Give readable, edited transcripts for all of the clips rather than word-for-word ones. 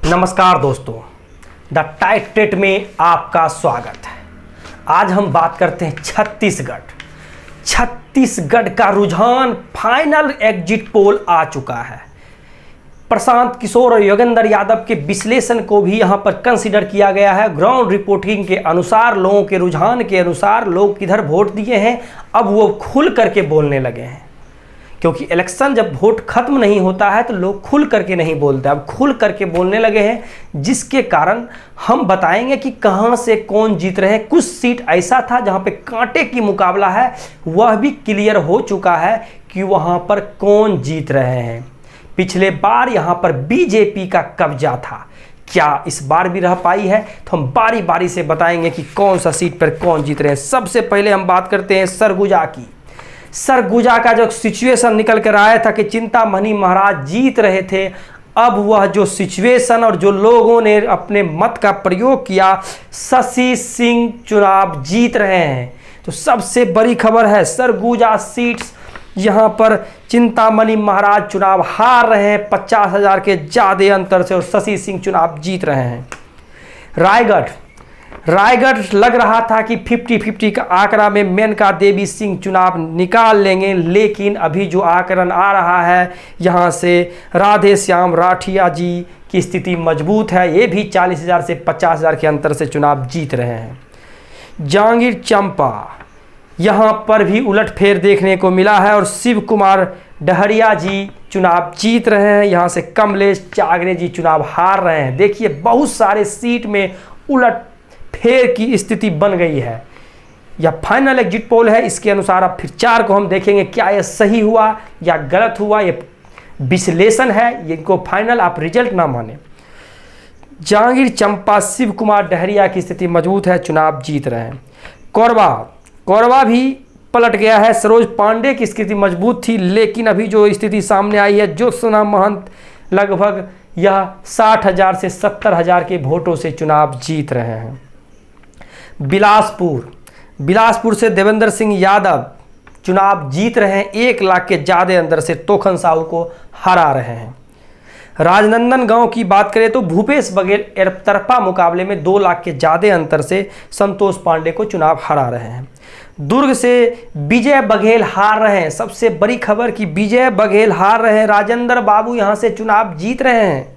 नमस्कार दोस्तों, the tight TET में आपका स्वागत है। आज हम बात करते हैं छत्तीसगढ़ का रुझान फाइनल एग्जिट पोल आ चुका है। प्रशांत किशोर और योगेंद्र यादव के विश्लेषण को भी यहां पर कंसीडर किया गया है। ग्राउंड रिपोर्टिंग के अनुसार, लोगों के रुझान के अनुसार लोग किधर वोट दिए हैं अब वो खुल करके बोलने लगे हैं, क्योंकि इलेक्शन जब वोट खत्म नहीं होता है तो लोग खुल करके नहीं बोलते, अब खुल करके बोलने लगे हैं, जिसके कारण हम बताएंगे कि कहां से कौन जीत रहे हैं। कुछ सीट ऐसा था जहां पे कांटे की मुकाबला है, वह भी क्लियर हो चुका है कि वहां पर कौन जीत रहे हैं। पिछले बार यहां पर बीजेपी का कब्जा था, क्या इस बार भी रह पाई है? तो हम बारी बारी से बताएंगे कि कौन सा सीट पर कौन जीत रहे हैं। सबसे पहले हम बात करते हैं सरगुजा की। सरगुजा का जो सिचुएशन निकल कर आया था कि चिंतामणि महाराज जीत रहे थे, अब वह जो सिचुएशन और जो लोगों ने अपने मत का प्रयोग किया, शशि सिंह चुनाव जीत रहे हैं। तो सबसे बड़ी खबर है, सरगुजा सीट्स यहां पर चिंतामणि महाराज चुनाव हार रहे हैं 50,000 के ज़्यादा अंतर से, और शशि सिंह चुनाव जीत रहे हैं। रायगढ़ लग रहा था कि 50-50 का आंकड़ा में मेनका देवी सिंह चुनाव निकाल लेंगे, लेकिन अभी जो आंकड़न आ रहा है यहाँ से राधे श्याम राठिया जी की स्थिति मजबूत है, ये भी 40,000 से 50,000 के अंतर से चुनाव जीत रहे हैं। जांगीर चंपा यहाँ पर भी उलटफेर देखने को मिला है और शिव कुमार डहरिया जी चुनाव जीत रहे हैं, यहाँ से कमलेश चागरे जी चुनाव हार रहे हैं। देखिए, बहुत सारे सीट में उलट फेर की स्थिति बन गई है। यह फाइनल एग्जिट पोल है, इसके अनुसार अब फिर 4 को हम देखेंगे क्या यह सही हुआ या गलत हुआ। यह विश्लेषण है, इनको फाइनल आप रिजल्ट ना माने। जांगीर चंपा शिव कुमार डहरिया की स्थिति मजबूत है, चुनाव जीत रहे हैं। कोरबा भी पलट गया है, सरोज पांडे की स्थिति मजबूत थी, लेकिन अभी जो स्थिति सामने आई है, ज्योत्सना महंत लगभग यह 60,000 से 70,000 के वोटों से चुनाव जीत रहे हैं। बिलासपुर से देवेंद्र सिंह यादव चुनाव जीत रहे हैं, 1 लाख के ज़्यादा अंदर से तोखन साहू को हरा रहे हैं। राजनांदगांव की बात करें तो भूपेश बघेल तरफा मुकाबले में 2 लाख के ज़्यादा अंतर से संतोष पांडे को चुनाव हरा रहे हैं। दुर्ग से विजय बघेल हार रहे हैं, सबसे बड़ी खबर कि विजय बघेल हार रहे हैं, राजेंद्र बाबू यहां से चुनाव जीत रहे हैं।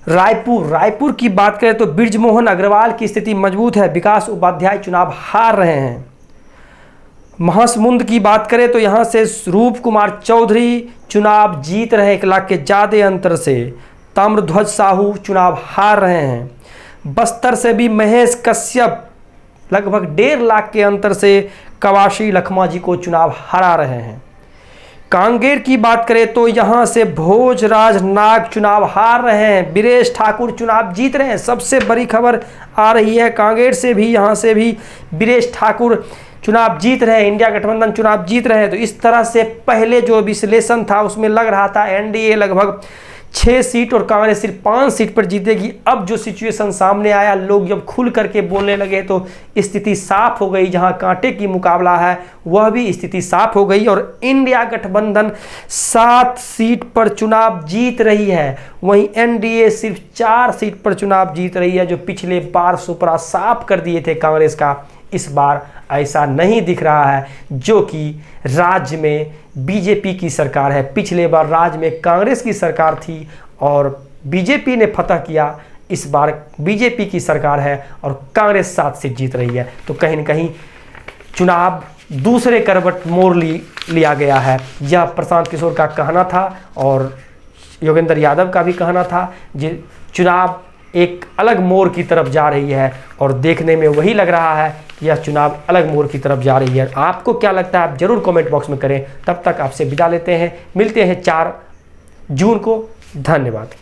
रायपुर की बात करें तो ब्रिजमोहन अग्रवाल की स्थिति मजबूत है, विकास उपाध्याय चुनाव हार रहे हैं। महासमुंद की बात करें तो यहां से रूप कुमार चौधरी चुनाव जीत रहे हैं 1 लाख के ज़्यादा अंतर से, ताम्रध्वज साहू चुनाव हार रहे हैं। बस्तर से भी महेश कश्यप लगभग 1.5 लाख के अंतर से कवाशी लखमा जी को चुनाव हरा रहे हैं। कांगेर की बात करें तो यहां से भोजराज नाग चुनाव हार रहे हैं, बीरेश ठाकुर चुनाव जीत रहे हैं। सबसे बड़ी खबर आ रही है कांगेर से भी, यहां से भी बीरेश ठाकुर चुनाव जीत रहे हैं, इंडिया गठबंधन चुनाव जीत रहे हैं। तो इस तरह से पहले जो विश्लेषण था उसमें लग रहा था एनडीए लगभग 6 सीट और कांग्रेस सिर्फ 5 सीट पर जीतेगी। अब जो सिचुएशन सामने आया, लोग जब खुल करके बोलने लगे तो स्थिति साफ हो गई, जहां कांटे की मुकाबला है वह भी स्थिति साफ हो गई और इंडिया गठबंधन 7 सीट पर चुनाव जीत रही है, वहीं एनडीए सिर्फ 4 सीट पर चुनाव जीत रही है, जो पिछले बार सुपरा साफ कर दिए थे कांग्रेस का। इस बार ऐसा नहीं दिख रहा है, जो कि राज्य में बीजेपी की सरकार है। पिछले बार राज्य में कांग्रेस की सरकार थी और बीजेपी ने फतह किया, इस बार बीजेपी की सरकार है और कांग्रेस 7 सीट जीत रही है। तो कहीं न कहीं चुनाव दूसरे करवट मोड़ लिया गया है। यह प्रशांत किशोर का कहना था और योगेंद्र यादव का भी कहना था, जो चुनाव एक अलग मोड़ की तरफ जा रही है और देखने में वही लग रहा है कि यह चुनाव अलग मोड़ की तरफ जा रही है। आपको क्या लगता है आप जरूर कमेंट बॉक्स में करें। तब तक आपसे विदा लेते हैं, मिलते हैं 4 जून को। धन्यवाद।